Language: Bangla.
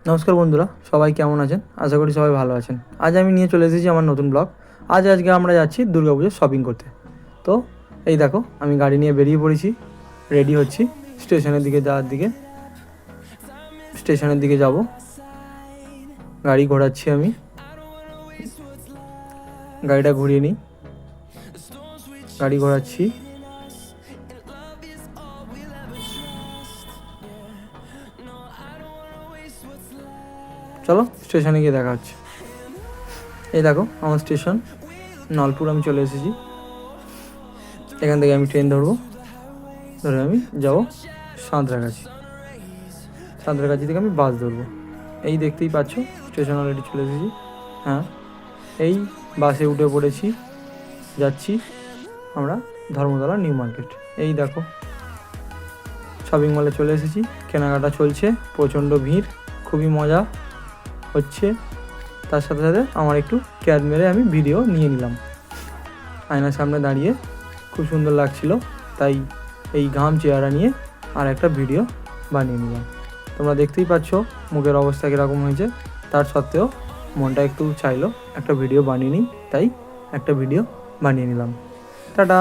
নমস্কার বন্ধুরা, সবাই কেমন আছেন? আশা করি সবাই ভালো আছেন। আজ আমি নিয়ে চলে এসেছি আমার নতুন ব্লগ। আজকে আমরা যাচ্ছি দুর্গাপুজোর শপিং করতে। তো এই দেখো, আমি গাড়ি নিয়ে বেরিয়ে পড়েছি, রেডি হচ্ছি স্টেশনের দিকে যাব। গাড়ি ঘোরাচ্ছি, আমি গাড়িটা ঘুরিয়ে নিই। গাড়ি ঘোরাচ্ছি। চলো স্টেশনে গিয়ে দেখা হচ্ছে। এই দেখো আমার স্টেশন নলপুর, আমি চলে এসেছি। এখান থেকে আমি ট্রেন ধরে আমি যাব সাঁতরাগাছি থেকে আমি বাস ধরবো। এই দেখতেই পাচ্ছ স্টেশন অলরেডি চলে এসেছি। হ্যাঁ, এই বাসে উঠে পড়েছি, যাচ্ছি আমরা ধর্মতলা নিউ মার্কেট। এই দেখো শপিং মলে চলে এসেছি, কেনাকাটা চলছে, প্রচণ্ড ভিড়, খুবই মজা হচ্ছে। তার সাথে সাথে আমার একটু ক্যাদ মেরে আমি ভিডিও নিয়ে নিলাম। আয়নার সামনে দাঁড়িয়ে খুব সুন্দর লাগছিল, তাই এই ঘাম চেহারা নিয়ে আর একটা ভিডিও বানিয়ে নিলাম। তোমরা দেখতেই পাচ্ছ মুখের অবস্থা কীরকম হয়েছে। তার সত্ত্বেও মনটা একটু চাইলো একটা ভিডিও বানিয়ে নিই, তাই একটা ভিডিও বানিয়ে নিলাম। টাটা।